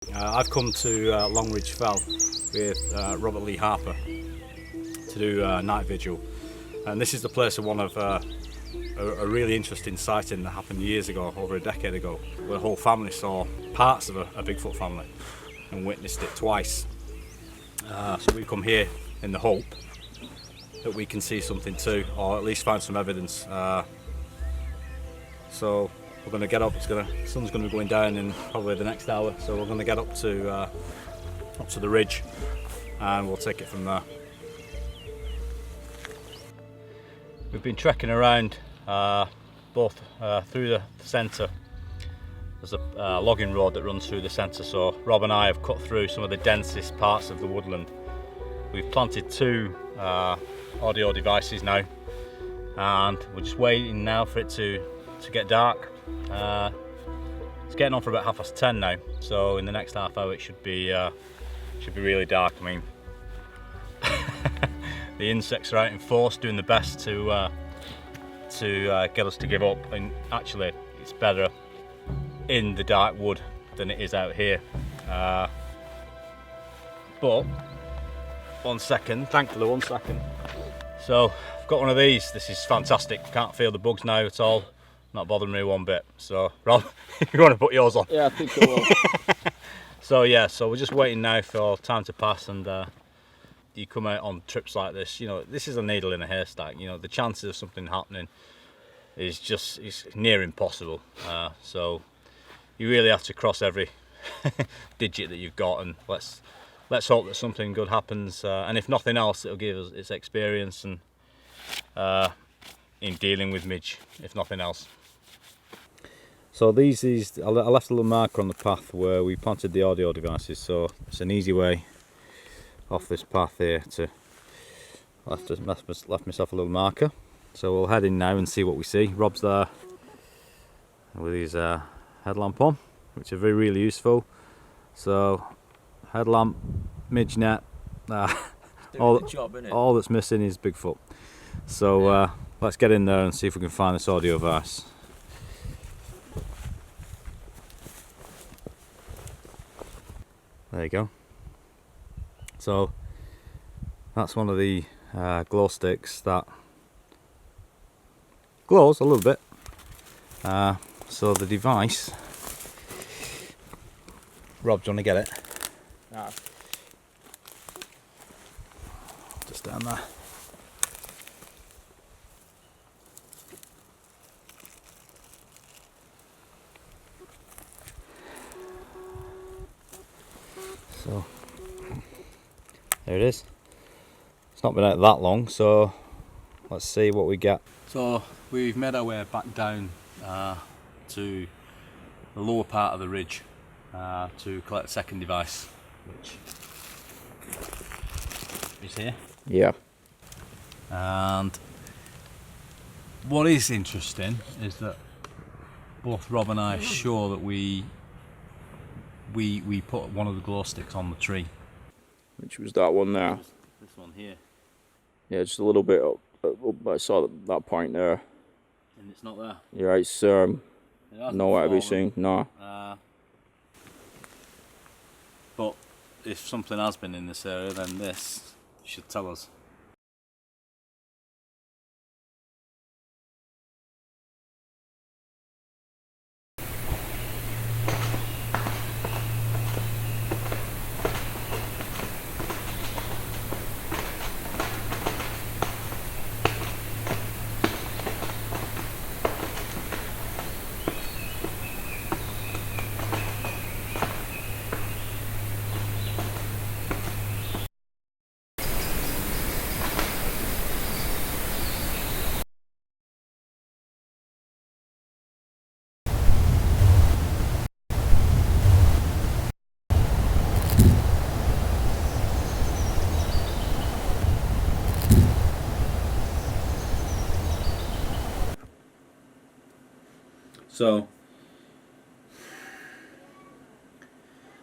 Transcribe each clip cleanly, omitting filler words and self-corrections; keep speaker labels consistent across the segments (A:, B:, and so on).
A: I've come to Longridge Fell with Robert Lee Harper to do night vigil, and this is the place of one of a really interesting sighting that happened years ago, over a decade ago, where a whole family saw parts of a Bigfoot family and witnessed it twice. So we come here in the hope that we can see something too, or at least find some evidence. So we're going to get up. The sun's going to be going down in probably the next hour, so we're going to get up to the ridge, and we'll take it from there. We've been trekking around both through the centre. There's a logging road that runs through the centre, so Rob and I have cut through some of the densest parts of the woodland. We've planted two audio devices now, and we're just waiting now for it to get dark. It's getting on for about 10:30 now, so in the next half hour it should be really dark. I mean, the insects are out in force doing the best to get us to give up, and actually it's better in the dark wood than it is out here. But thankfully one second. So I've got one of these. This is fantastic. Can't feel the bugs now at all. Not bothering me one bit. So Rob, you want to put yours on?
B: Yeah, I think I will.
A: So yeah, so we're just waiting now for time to pass, and you come out on trips like this, you know, this is a needle in a haystack. You know, the chances of something happening is near impossible. So you really have to cross every digit that you've got, and let's hope that something good happens. And if nothing else, it'll give us its experience and in dealing with midge, if nothing else. So I left a little marker on the path where we planted the audio devices, so it's an easy way off this path here to left myself a little marker. So we'll head in now and see what we see. Rob's there with his headlamp on, which are really useful. So headlamp, midge net, all that's missing is Bigfoot. So let's get in there and see if we can find this audio device. There you go. So that's one of the glow sticks that glows a little bit. So the device, Rob, do you want to get it?
B: Nah.
A: Just down there. So there it is. It's not been out that long, so let's see what we get. So we've made our way back down to the lower part of the ridge to collect the second device, which is here.
B: Yeah.
A: And what is interesting is that both Rob and I are sure that we put one of the glow sticks on the tree.
B: Which was that one there?
A: This one here.
B: Yeah, just a little bit up. I saw that point there.
A: And it's not there.
B: Yeah, it's nowhere to be seen. No.
A: But if something has been in this area, then this should tell us.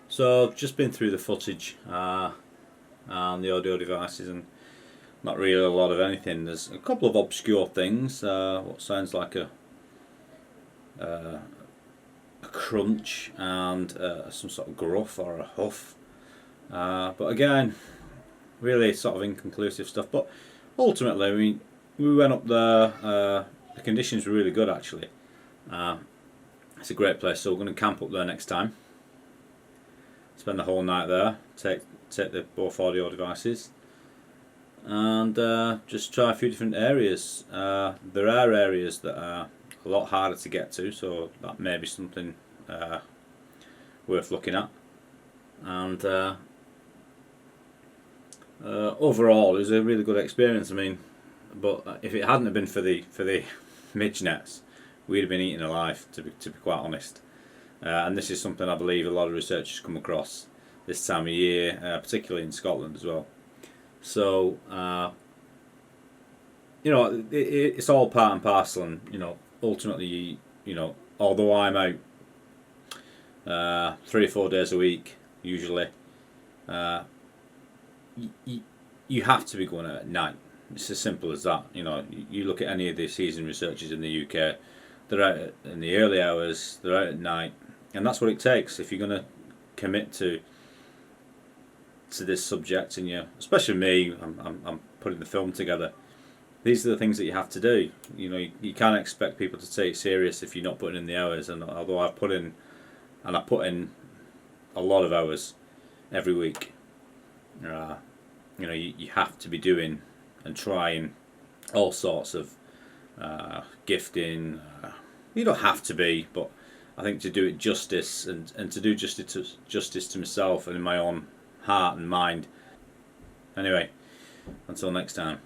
A: So I've just been through the footage and the audio devices, and not really a lot of anything. There's a couple of obscure things. What sounds like a crunch and some sort of gruff or a huff. But again, really sort of inconclusive stuff. But ultimately, we went up there. The conditions were really good actually. It's a great place, so we're going to camp up there next time. Spend the whole night there. Take both audio devices, and just try a few different areas. There are areas that are a lot harder to get to, so that may be something worth looking at. And overall, it was a really good experience. I mean, but if it hadn't have been for the midge nets, we'd have been eaten alive, to be quite honest. And this is something I believe a lot of researchers come across this time of year, particularly in Scotland as well. So you know, it's all part and parcel, and you know, ultimately, you know, although I'm out 3 or 4 days a week usually, you have to be going out at night. It's as simple as that. You know, you look at any of the seasoned researchers in the UK, they're out in the early hours, they're out at night, and that's what it takes if you're going to commit to this subject. And you, especially me, I'm putting the film together. These are the things that you have to do. You know, you can't expect people to take it serious if you're not putting in the hours. And although I put in a lot of hours every week, you know, you have to be doing and trying all sorts of gifting. You don't have to be, but I think to do it justice and to do justice to myself and in my own heart and mind. Anyway, until next time.